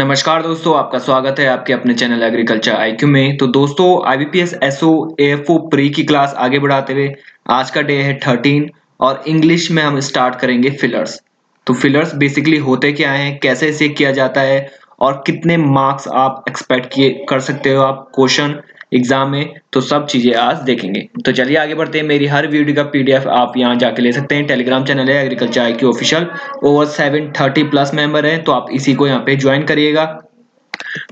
नमस्कार दोस्तों, आपका स्वागत है आपके अपने चैनल एग्रीकल्चर आईक्यू में। तो दोस्तों आईबीपीएस एसओ एएफओ प्री की क्लास आगे बढ़ाते हुए आज का डे है 13 और इंग्लिश में हम स्टार्ट करेंगे फिलर्स। तो फिलर्स बेसिकली होते क्या हैं, कैसे इसे किया जाता है और कितने मार्क्स आप एक्सपेक्ट किए कर सकते हो आप क्वेश्चन एग्जाम में, तो सब चीजें आज देखेंगे। तो चलिए आगे बढ़ते हैं। मेरी हर वीडियो का पीडीएफ आप यहाँ जाके ले सकते हैं। टेलीग्राम चैनल है agriculture IQ official, over 730 plus member है, तो आप इसी को यहाँ पे ज्वाइन करिएगा।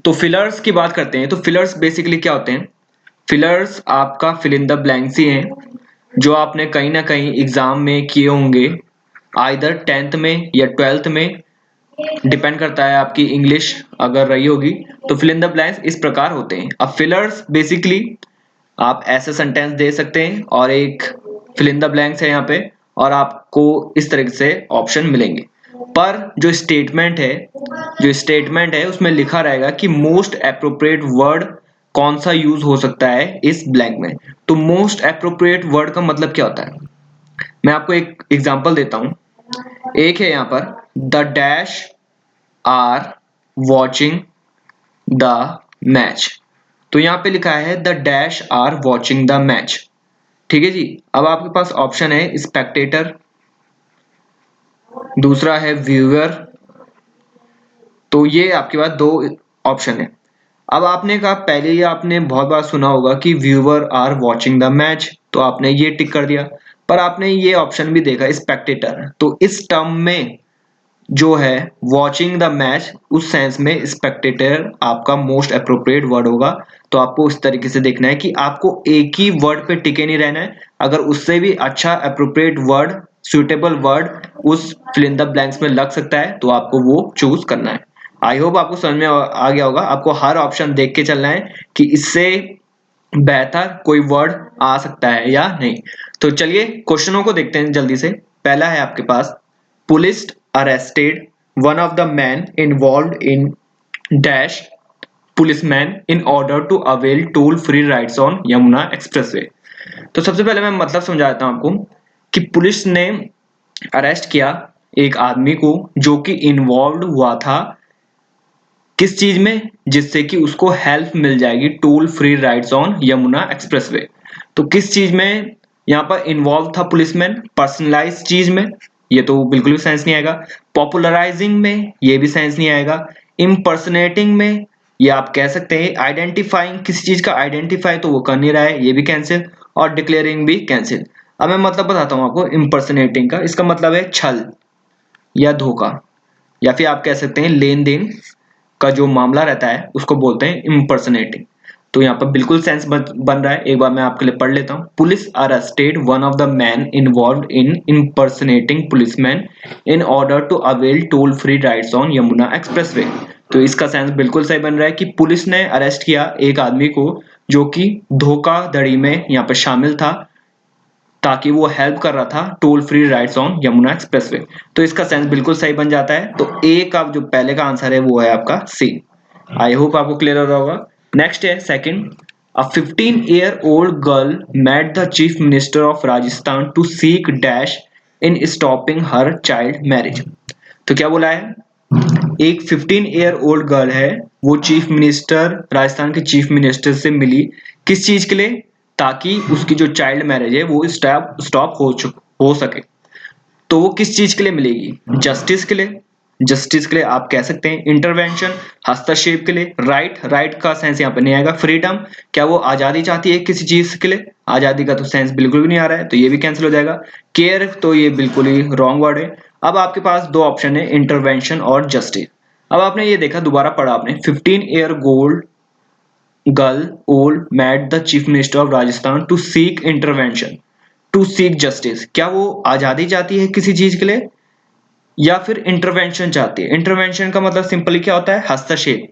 तो फिलर्स की बात करते हैं। तो फिलर्स बेसिकली क्या होते हैं? फिलर्स आपका फिल इन द ब्लैंक्स ही हैं जो आपने कहीं ना कहीं एग्जाम में किए होंगे, आइदर 10th में या 12th में, डिपेंड करता है आपकी इंग्लिश अगर रही होगी। तो फिल इन द ब्लैंक्स इस प्रकार होते हैं। अब फिलर्स बेसिकली आप ऐसे सेंटेंस दे सकते हैं और एक फिल इन द ब्लैंक्स है यहाँ पे, और आपको इस तरीके से ऑप्शन मिलेंगे। पर जो स्टेटमेंट है उसमें लिखा रहेगा कि मोस्ट एप्रोप्रिएट वर्ड कौन सा यूज हो सकता है इस ब्लैंक में। तो मोस्ट एप्रोप्रिएट वर्ड का मतलब क्या होता है, मैं आपको एक एग्जांपल देता हूं। एक है यहाँ पर, the dash are watching the match. तो यहाँ पे लिखा है the dash are watching the match. ठीक है जी। अब आपके पास ऑप्शन है स्पेक्टेटर, दूसरा है व्यूअर। तो ये आपके पास दो ऑप्शन है। अब आपने कहा, पहले ही आपने बहुत बार सुना होगा कि viewer are watching the match, तो आपने ये टिक कर दिया। पर आपने ये ऑप्शन भी देखा स्पेक्टेटर, तो इस टर्म में जो है वॉचिंग द मैच, उस सेंस में स्पेक्टेटर आपका मोस्ट अप्रोप्रिएट वर्ड होगा। तो आपको उस तरीके से देखना है कि आपको एक ही वर्ड पे टिके नहीं रहना है। अगर उससे भी अच्छा अप्रोप्रिएट वर्ड, सुटेबल वर्ड उस फिल इन द ब्लैंक्स में लग सकता है तो आपको वो चूज करना है। आई होप आपको समझ में आ गया होगा। आपको हर ऑप्शन देख के चलना है कि इससे बेहतर कोई वर्ड आ सकता है या नहीं। तो चलिए क्वेश्चनों को देखते हैं जल्दी से। पहला है आपके पास, police arrested one of the men involved in dash policeman in order to avail toll free rides on Yamuna Expressway. तो सबसे पहले मैं मतलब समझा देता हूं आपको कि पुलिस ने अरेस्ट किया एक आदमी को जो कि इन्वॉल्व हुआ था किस चीज में, जिससे कि उसको हेल्प मिल जाएगी toll free rides on Yamuna Expressway. तो किस चीज में यहाँ पर इन्वॉल्व था पुलिसमैन? पर्सनलाइज चीज में, ये तो बिल्कुल भी सेंस नहीं आएगा। पॉपुलराइजिंग में, ये भी सेंस नहीं आएगा। इम्पर्सनेटिंग में, ये आप कह सकते हैं आइडेंटिफाइंग, किसी चीज का आइडेंटिफाई तो वो कर नहीं रहा है, ये भी कैंसिल। और डिक्लेयरिंग भी कैंसिल। अब मैं मतलब बताता हूँ आपको इम्पर्सनेटिंग का। इसका मतलब है छल या धोखा, या फिर आप कह सकते हैं लेन देन का जो मामला रहता है उसको बोलते हैं इम्पर्सनेटिंग। तो यहाँ पर बिल्कुल सेंस बन रहा है। एक बार मैं आपके लिए पढ़ लेता हूँ। Police arrested one of the man involved in impersonating policeman in order to avail toll free rides on Yamuna Expressway. तो इसका सेंस बिल्कुल सही बन रहा है कि पुलिस ने अरेस्ट किया एक आदमी को जो कि धोखाधड़ी में यहाँ पर शामिल था, ताकि वो हेल्प कर रहा था toll free rides on Yamuna Expressway. तो इसका सेंस बिल्कुल सही बन जाता है। तो ए का जो पहले का आंसर है वो है आपका सी। आई होप आपको क्लियर हो रहा होगा। नेक्स्ट है second, a 15-year-old girl met the chief minister of Rajasthan to seek dash in stopping her child marriage. तो क्या बोला है, एक 15-year-old गर्ल है, वो चीफ मिनिस्टर, राजस्थान के चीफ मिनिस्टर से मिली किस चीज के लिए, ताकि उसकी जो चाइल्ड मैरिज है वो स्टॉप हो सके। तो वो किस चीज के लिए मिलेगी? जस्टिस के लिए। जस्टिस के लिए आप कह सकते हैं इंटरवेंशन, हस्तक्षेप के लिए। राइट का सेंस यहाँ पे नहीं आएगा। फ्रीडम, क्या वो आजादी चाहती है किसी चीज के लिए? आजादी का तो सेंस बिल्कुल भी नहीं आ रहा है, तो ये भी कैंसिल हो जाएगा। केयर, तो ये बिल्कुल ही रॉन्ग वर्ड है। अब आपके पास दो ऑप्शन है, इंटरवेंशन और जस्टिस। अब आपने ये देखा, दोबारा पढ़ा आपने, 15-year gold girl old met the chief minister of Rajasthan to seek intervention, to seek justice. क्या वो आजादी चाहती है किसी चीज के लिए या फिर इंटरवेंशन चाहती है? इंटरवेंशन का मतलब सिंपली क्या होता है, हस्तक्षेप,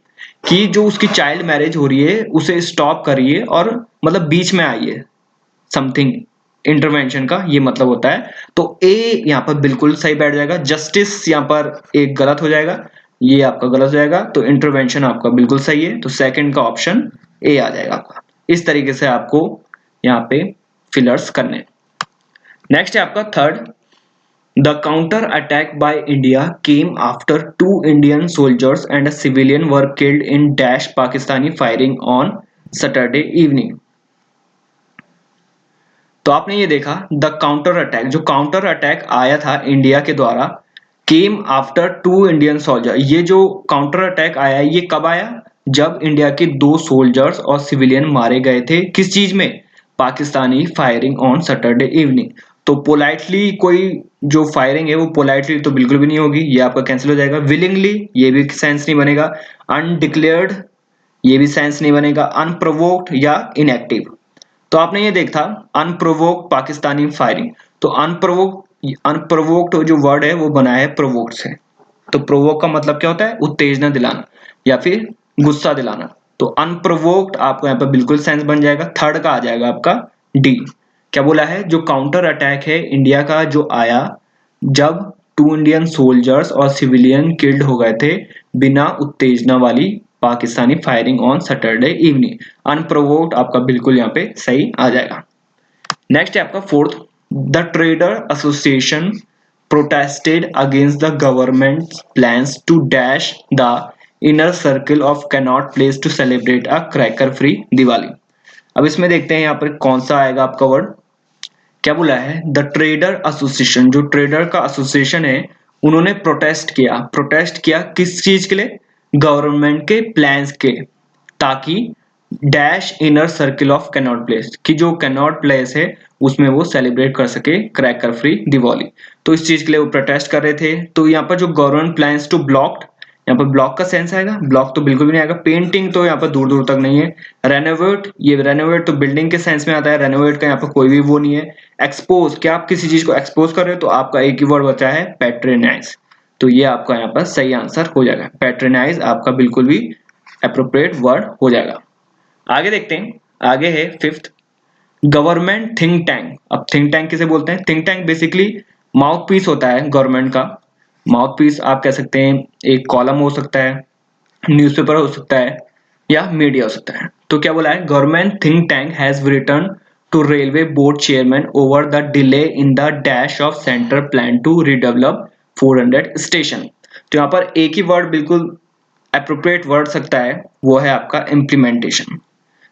कि जो उसकी चाइल्ड मैरिज हो रही है उसे स्टॉप करिए और मतलब बीच में आइए, समथिंग। इंटरवेंशन का ये मतलब होता है। तो ए यहाँ पर बिल्कुल सही बैठ जाएगा। जस्टिस यहाँ पर एक गलत हो जाएगा, ये आपका गलत हो जाएगा। तो इंटरवेंशन आपका बिल्कुल सही है। तो सेकंड का ऑप्शन ए आ जाएगा आपका। इस तरीके से आपको यहाँ पे फिलर्स करने। नेक्स्ट है आपका third, the counter attack by India came after 2 Indian soldiers and a civilian were killed in dash Pakistani firing on Saturday evening. तो आपने ये देखा द काउंटर अटैक, जो काउंटर अटैक आया था इंडिया के द्वारा, केम आफ्टर 2 इंडियन सोल्जर। ये जो काउंटर अटैक आया ये कब आया? जब इंडिया के 2 सोल्जर्स और सिविलियन मारे गए थे। किस चीज में? Pakistani firing on Saturday evening. तो पोलाइटली कोई जो फायरिंग है वो पोलाइटली तो बिल्कुल भी नहीं होगी, ये आपका कैंसिल हो जाएगा। विलिंगली ये भी सेंस नहीं बनेगा। अनडिक्लेयर्ड ये भी सेंस नहीं बनेगा। अनप्रोवोक्ड या इनएक्टिव। तो आपने ये देखा अनप्रोवोक्ड पाकिस्तानी फायरिंग। तो अनप्रोवोक्ड जो वर्ड है वो बना है प्रोवोक्ड से। तो प्रोवोक का मतलब क्या होता है? उत्तेजना दिलाना या फिर गुस्सा दिलाना। तो अनप्रोवोक्ड आपको यहाँ पर बिल्कुल सेंस बन जाएगा। थर्ड का आ जाएगा आपका डी। क्या बोला है? जो काउंटर अटैक है इंडिया का जो आया जब 2 इंडियन सोल्जर्स और सिविलियन किल्ड हो गए थे बिना उत्तेजना वाली Pakistani firing on Saturday evening. Unprovoked आपका बिल्कुल यहाँ पे सही आ जाएगा। नेक्स्ट है आपका fourth, the trader association protested against the government plans to dash the inner circle of Connaught Place to celebrate a cracker free Diwali. अब इसमें देखते हैं यहाँ पर कौन सा आएगा आपका वर्ड। क्या बोला है? द ट्रेडर एसोसिएशन, जो ट्रेडर का एसोसिएशन है उन्होंने प्रोटेस्ट किया किस चीज के लिए? गवर्नमेंट के प्लान्स के, ताकि dash inner circle of Connaught place, कि जो कैनॉट प्लेस है उसमें वो सेलिब्रेट कर सके क्रैकर फ्री दिवाली। तो इस चीज के लिए वो प्रोटेस्ट कर रहे थे। तो यहाँ पर जो गवर्नमेंट प्लान्स टू ब्लॉक्ड, यहाँ पर ब्लॉक का सेंस आएगा? ब्लॉक तो बिल्कुल भी नहीं आएगा। पेंटिंग तो यहाँ पर दूर दूर तक नहीं है। रेनोवेट, ये रेनोवेट तो बिल्डिंग के सेंस में आता है। रेनोवेट का यहाँ पर कोई भी वो नहीं है। एक्सपोज, क्या आप किसी चीज को एक्सपोज कर रहे हो? तो आपका एक ही वर्ड बचा है पैट्रोनाइज। तो ये आपका यहाँ पर सही आंसर हो जाएगा। पैट्रोनाइज आपका बिल्कुल भी अप्रोप्रिएट वर्ड हो जाएगा। आगे देखते हैं। आगे है फिफ्थ, गवर्नमेंट थिंक टैंक। अब थिंक टैंक किसे बोलते हैं? Think tank basically mouthpiece होता है गवर्नमेंट का। माउथ पीस आप कह सकते हैं, एक कॉलम हो सकता है, न्यूज़पेपर हो सकता है या मीडिया हो सकता है। तो क्या बोला है? Government think tank has written to railway board chairman over the delay in the dash of centre plan to redevelop 400 station. तो यहाँ पर एक ही वर्ड बिल्कुल अप्रोप्रिएट वर्ड सकता है, वो है आपका इम्प्लीमेंटेशन।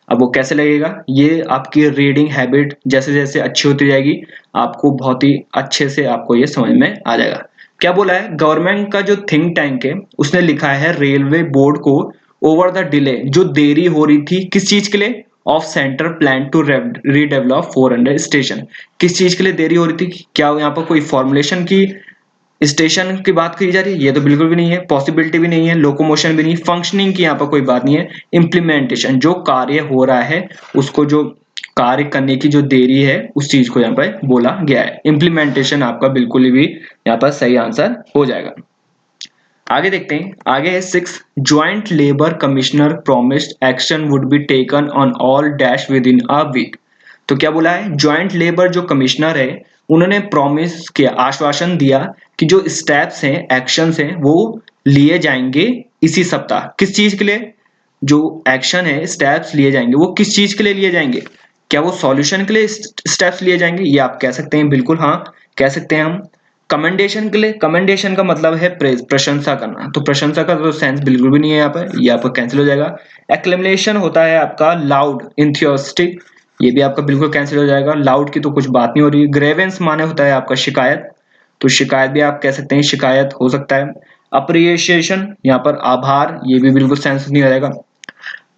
अब वो कैसे लगेगा? ये आपकी रीडिंग हैबिट जैसे जैसे अच्छी होती जाएगी आपको बहुत ही अच्छे से आपको ये समझ में आ जाएगा। क्या बोला है? गवर्नमेंट का जो थिंक टैंक है उसने लिखा है रेलवे बोर्ड को ओवर द डिले, जो देरी हो रही थी किस चीज के लिए? Off centre plan to redevelop 400 station. किस चीज के लिए देरी हो रही थी? क्या यहाँ पर कोई फॉर्मुलेशन की स्टेशन की बात करी जा रही है? ये तो बिल्कुल भी नहीं है। पॉसिबिलिटी भी नहीं है। लोकोमोशन भी नहीं। फंक्शनिंग की यहाँ पर कोई बात नहीं है। इम्प्लीमेंटेशन, जो कार्य हो रहा है उसको, जो कार्य करने की जो देरी है उस चीज को यहाँ पर बोला गया है। इम्प्लीमेंटेशन आपका बिल्कुल भी यहाँ पर सही आंसर हो जाएगा। आगे देखते हैं। आगे है six, joint labour commissioner promised action would be taken on all dash within a week. तो क्या बोला है? ज्वाइंट लेबर जो कमिश्नर है उन्होंने प्रॉमिस किया, आश्वासन दिया कि जो स्टेप्स हैं, एक्शंस हैं वो लिए जाएंगे इसी सप्ताह। किस चीज के लिए? जो एक्शन है, स्टेप्स लिए जाएंगे, वो किस चीज के लिए लिए जाएंगे? क्या वो सॉल्यूशन के लिए स्टेप्स लिए जाएंगे? ये आप कह सकते हैं, बिल्कुल हाँ कह सकते हैं हम। कमेंडेशन के लिए, कमेंडेशन का मतलब है प्रेज, प्रशंसा करना। तो प्रशंसा का तो सेंस बिल्कुल भी नहीं है यहाँ पर, ये आपका कैंसिल हो जाएगा। एक्लेमेशन होता है आपका लाउड, इंथियोस्टिक, ये भी आपका बिल्कुल कैंसिल हो जाएगा। लाउड की तो कुछ बात नहीं हो रही। ग्रेवेंस माने होता है आपका शिकायत, तो शिकायत भी आप कह सकते हैं, शिकायत हो सकता है। अप्रिसिएशन यहाँ पर आभार, ये भी बिल्कुल सेंस नहीं हो जाएगा।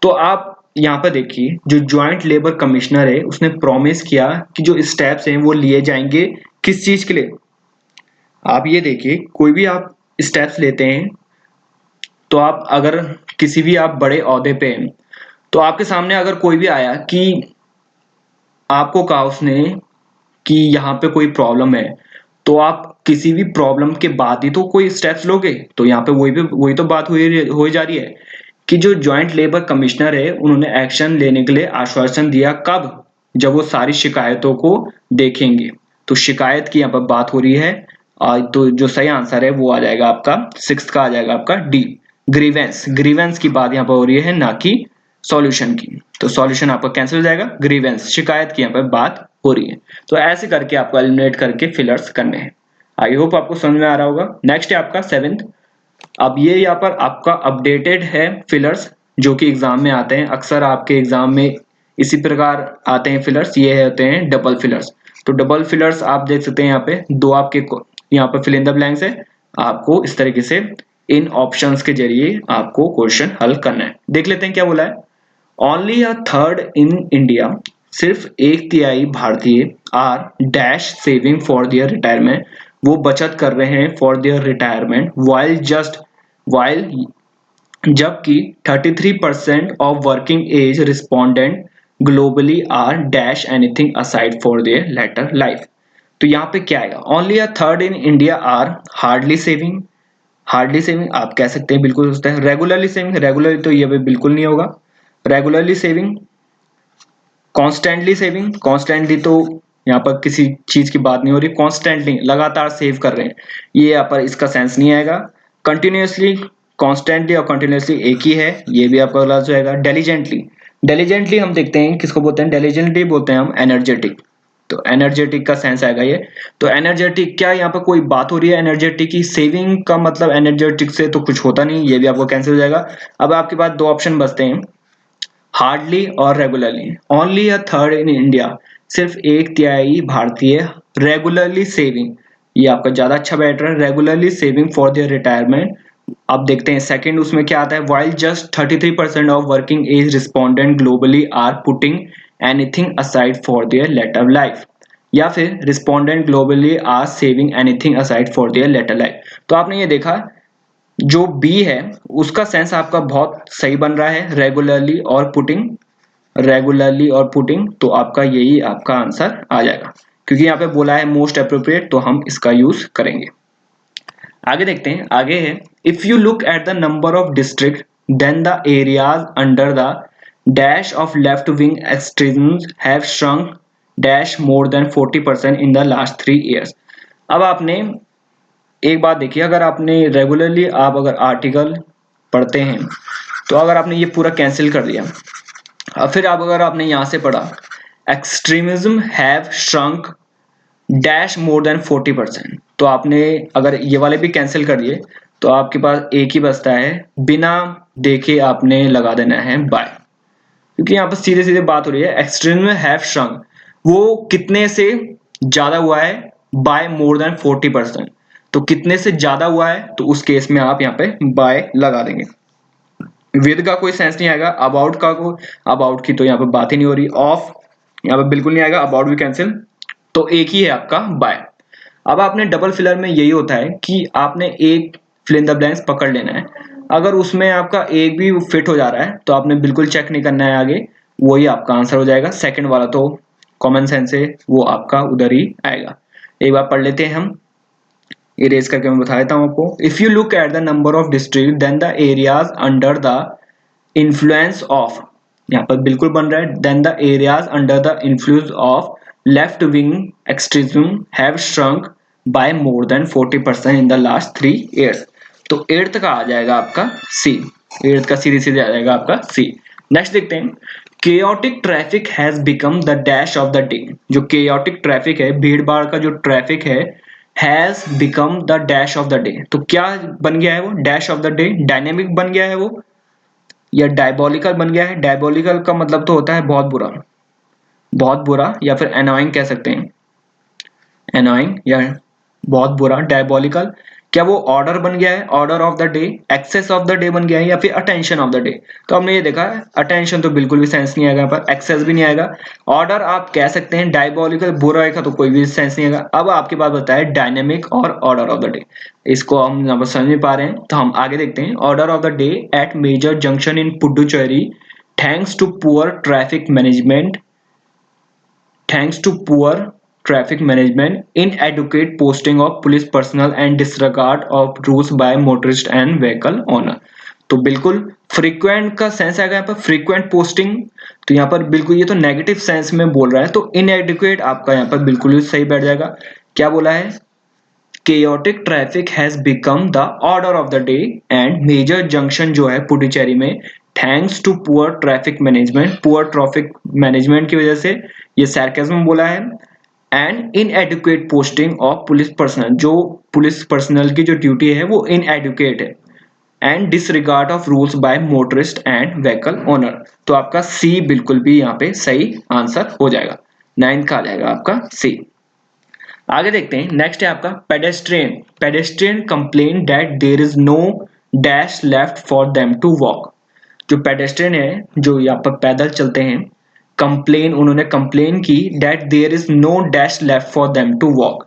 तो आप यहाँ पर देखिए, जो ज्वाइंट लेबर कमिश्नर है उसने प्रॉमिस किया कि जो स्टेप्स हैं वो लिए जाएंगे किस चीज के लिए? आप ये देखिए, कोई भी आप स्टेप्स लेते हैं तो आप अगर किसी भी आप बड़े ओहदे पे हैं तो आपके सामने अगर कोई भी आया कि आपको कहा उसने कि यहाँ पे कोई प्रॉब्लम है, तो आप किसी भी प्रॉब्लम के बाद ही तो कोई स्टेप्स लोगे। तो यहाँ पे वही तो बात हुई हो जा रही है कि जो जॉइंट लेबर कमिश्नर है उन्होंने एक्शन लेने के लिए आश्वासन दिया। कब? जब वो सारी शिकायतों को देखेंगे। तो शिकायत की यहाँ पर बात हो रही है। तो जो सही आंसर है वो आ जाएगा आपका सिक्स्थ का, आ जाएगा आपका डी, ग्रीवेंस। ग्रीवेंस की बात यहाँ पर हो रही है, ना कि सॉल्यूशन की। तो सॉल्यूशन आपका कैंसिल हो जाएगा। ग्रीवेंस, शिकायत की यहाँ पर बात हो रही है। तो ऐसे करके आपको एलिमिनेट करके फिलर्स करने हैं। आई होप आपको समझ में आ रहा होगा। नेक्स्ट है आपका 7th। अब ये यहाँ पर आपका अपडेटेड है फिलर्स, जो कि एग्जाम में आते हैं अक्सर, आपके एग्जाम में इसी प्रकार आते हैं फिलर्स। ये होते हैं डबल फिलर्स। तो डबल फिलर्स आप देख सकते हैं यहाँ पे दो आपके यहाँ पर फिल इन द ब्लैंक्स है। आपको इस तरीके से इन ऑप्शंस के जरिए आपको क्वेश्चन हल करना है। देख लेते हैं क्या बोला है। Only a third in India, सिर्फ एक तिहाई भारतीय are dash saving for their retirement, वो बचत कर रहे हैं फॉर देयर रिटायरमेंट, वाइल जबकि 33% of working age respondent globally are dash anything aside for their later life. तो यहाँ पे क्या आएगा, only a third in India are hardly saving. Hardly saving आप कह सकते हैं, बिल्कुल सोचते हैं। रेगुलरली सेविंग, रेगुलरली तो ये बिल्कुल नहीं होगा। Regularly saving, constantly saving, constantly तो यहाँ पर किसी चीज की बात नहीं हो रही, कॉन्स्टेंटली लगातार सेव कर रहे हैं, ये यहाँ पर इसका सेंस नहीं आएगा। कंटिन्यूसली, कॉन्स्टेंटली और कंटिन्यूसली एक ही है, ये भी आपका गलत जाएगा। डेलीजेंटली, डेलीजेंटली हम देखते हैं किसको बोलते हैं, डेलीजेंटली बोलते हैं हम एनर्जेटिक। तो एनर्जेटिक का सेंस आएगा ये। तो एनर्जेटिक, क्या यहाँ पर कोई बात हो रही है एनर्जेटिक की? सेविंग का मतलब एनर्जेटिक से तो कुछ होता नहीं, ये भी आपको कैंसिल हो जाएगा। अब आपके पास दो ऑप्शन बचते हैं, हार्डली और regularly. Only a third in India, सिर्फ एक तिहाई भारतीय रेगुलरली सेविंग, ये आपका ज्यादा अच्छा बैठ रहा है, regularly saving for their retirement. अब देखते हैं सेकंड उसमें क्या आता है, while just 33% of working age respondent globally are putting anything aside for their later life, या फिर respondent globally are saving anything aside for their later life. तो आपने ये देखा, जो बी है उसका सेंस आपका बहुत सही बन रहा है, रेगुलरली और पुटिंग, रेगुलरली और पुटिंग। तो आपका यही आपका आंसर आ जाएगा, क्योंकि यहाँ पे बोला है मोस्ट अप्रोप्रिएट, तो हम इसका यूज करेंगे। आगे देखते हैं, आगे है, if you look at the number of district then the areas under the dash of left wing extremes have shrunk dash more than 40% in the last 3 years। अब आपने एक बात देखिए, अगर आपने रेगुलरली आप अगर आर्टिकल पढ़ते हैं, तो अगर आपने ये पूरा कैंसिल कर दिया, और फिर आप अगर आपने यहां से पढ़ा extremism have shrunk dash more than 40%, तो आपने अगर ये वाले भी कैंसिल कर दिए, तो आपके पास एक ही बचता है, बिना देखे आपने लगा देना है बाय। क्योंकि यहाँ पर सीधे सीधे बात हो रही है, एक्सट्रीमिज्म हैव श्रंक, वो कितने से ज्यादा हुआ है, बाय मोर देन 40%। तो कितने से ज्यादा हुआ है, तो उस केस में आप यहाँ पे बाय लगा देंगे। विद का कोई सेंस नहीं आएगा, अबाउट का को, अबाउट की तो यहाँ पे बात ही नहीं हो रही, ऑफ यहाँ पे बिल्कुल नहीं आएगा, अबाउट भी कैंसिल, तो एक ही है आपका बाय। अब आपने डबल फिलर में यही होता है कि आपने एक फिल इन द ब्लैंक्स पकड़ लेना है, अगर उसमें आपका एक भी फिट हो जा रहा है तो आपने बिल्कुल चेक नहीं करना है आगे, वही आपका आंसर हो जाएगा। सेकंड वाला तो कॉमन सेंस है, वो आपका उधर ही आएगा। एक बार पढ़ लेते हैं हम, इरेज करके मैं बता देता हूँ आपको। If you look at the number of district then the areas under the influence of, यहाँ पर बिल्कुल बन रहा है, then the areas under the influence of left wing extremism have shrunk by more than 40% in the last 3 years। तो eighth का आ जाएगा आपका सी, एट्थ का सीधे सीधे आ जाएगा आपका सी। नेक्स्ट देखते हैं, chaotic traffic has become the dash of the day. जो chaotic ट्रैफिक है, भीड़ भाड़ का जो ट्रैफिक है, has become the dash of the day, तो क्या बन गया है वो, dash of the day, dynamic बन गया है वो, या डायबोलिकल बन गया है। डायबोलिकल का मतलब तो होता है बहुत बुरा, बहुत बुरा, या फिर एनोइंग कह सकते हैं, एनोइंग या बहुत बुरा, डायबोलिकल। क्या वो ऑर्डर बन गया है, order of the day, access of the day बन गया है, या फिर अटेंशन ऑफ द डे। तो हमने ये देखा है, अटेंशन तो बिल्कुल भी सेंस नहीं आएगा यहाँ पर, एक्सेस भी नहीं आएगा, ऑर्डर आप कह सकते हैं, डायबोलिकल बुरा का तो कोई भी सेंस नहीं आएगा। अब आपके पास बताया डायनेमिक और ऑर्डर ऑफ द डे, इसको हम यहाँ पर समझ नहीं पा रहे हैं, तो हम आगे देखते हैं। Order of the day at major junction in Puducherry, thanks to poor traffic management, thanks to poor traffic management, inadequate posting of police personnel and disregard of rules by motorist and vehicle owner। तो बिल्कुल frequent का sense आएगा यहाँ पर, frequent posting, तो यहाँ पर बिल्कुल ये तो नेगेटिव सेंस में बोल रहा है, तो इनएडिक्वेट आपका यहाँ पर बिल्कुल सही बैठ जाएगा। क्या बोला है, chaotic traffic has become the order of the day and major junction जो है पुडुचेरी में, thanks to poor traffic management, poor traffic management की वजह से, ये सार्केज्म बोला है, and inadequate posting of police personnel, जो पुलिस पर्सनल की जो ड्यूटी है वो इनएडुकेट है, and disregard of rules by motorist and vehicle owner. तो आपका सी बिल्कुल भी यहाँ पे सही आंसर हो जाएगा, 9th का आ जाएगा आपका सी। आगे देखते हैं, नेक्स्ट है आपका pedestrian. Pedestrian complain that there is no dash left for them to walk. जो पेडेस्ट्रियन है, जो यहाँ पर पैदल चलते हैं, उन्होंने कंप्लेन की that there is no dash left for them to walk,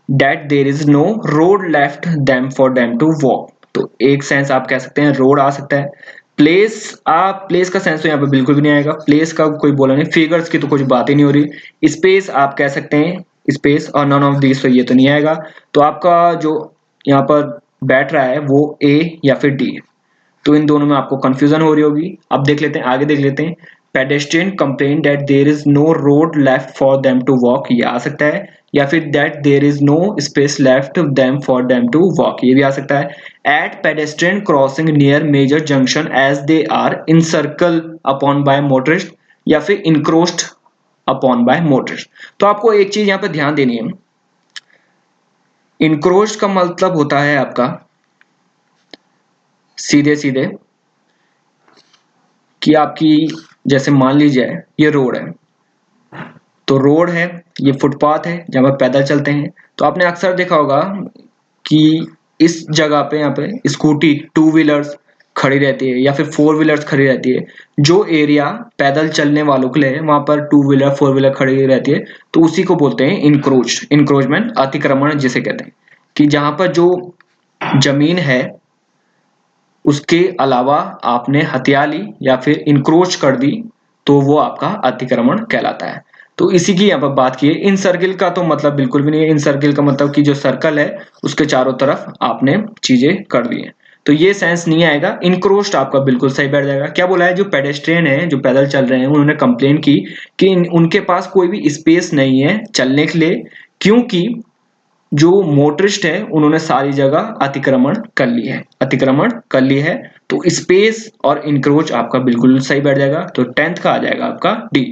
that there is no road left them for them to walk. तो एक सेंस आप कह सकते हैं रोड आ सकता है। प्लेस का सेंस तो यहाँ पे बिल्कुल भी नहीं आएगा, प्लेस का कोई बोला नहीं, फिगर्स की तो कुछ बात ही नहीं हो रही। स्पेस आप कह सकते हैं स्पेस, और नन ऑफ दिस, तो ये तो नहीं आएगा। तो आपका जो यहाँ पर बैठ रहा है वो ए या फिर डी है। तो इन दोनों में आपको कंफ्यूजन हो रही होगी। अब देख लेते हैं, आगे देख लेते हैं। Pedestrian complain that there is no road left for them to walk, ये आ सकता है, या फिर that there is no space left them for them to walk, ये भी आ सकता है। At pedestrian crossing near major junction as they are encircle upon by motorist, या फिर इनक्रोच्ड अपॉन बाय मोटरिस्ट। तो आपको एक चीज यहाँ पे ध्यान देनी है, इनक्रोच्ड का मतलब होता है आपका सीधे सीधे कि आपकी, जैसे मान लीजिए ये रोड है, तो रोड है, ये फुटपाथ है जहां पर पैदल चलते हैं। तो आपने अक्सर देखा होगा कि इस जगह पे यहाँ पे स्कूटी, टू व्हीलर्स खड़ी रहती है या फिर फोर व्हीलर्स खड़ी रहती है। जो एरिया पैदल चलने वालों के लिए है वहां पर टू व्हीलर फोर व्हीलर खड़ी रहती है, तो उसी को बोलते हैं इंक्रोचमेंट, अतिक्रमण जिसे कहते हैं। कि जहां पर जो जमीन है उसके अलावा आपने हथिया ली या फिर इंक्रोच कर दी, तो वो आपका अतिक्रमण कहलाता है। तो इसी की यहाँ पर बात की है। इन सर्किल का तो मतलब बिल्कुल भी नहीं है। इन सर्किल का मतलब कि जो सर्कल है उसके चारों तरफ आपने चीजें कर दी है, तो ये सेंस नहीं आएगा। इनक्रोच्ड आपका बिल्कुल सही बैठ जाएगा। क्या बोला है, जो पेडेस्ट्रियन है, जो पैदल चल रहे हैं, उन्होंने कंप्लेन की कि उनके पास कोई भी स्पेस नहीं है चलने के लिए, क्योंकि जो मोटरिस्ट है उन्होंने सारी जगह अतिक्रमण कर ली है। तो स्पेस और इंक्रोच आपका बिल्कुल सही बैठ जाएगा। तो 10th का आ जाएगा आपका डी।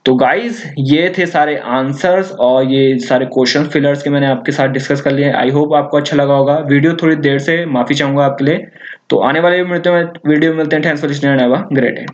तो गाइस ये थे सारे आंसर्स और ये सारे क्वेश्चन फिलर्स के मैंने आपके साथ डिस्कस कर लिए। आई होप आपको अच्छा लगा होगा। वीडियो थोड़ी देर से, माफी चाहूंगा आपके लिए। तो आने वाले वीडियो मिलते हैं। Thanks for listening and have a great day.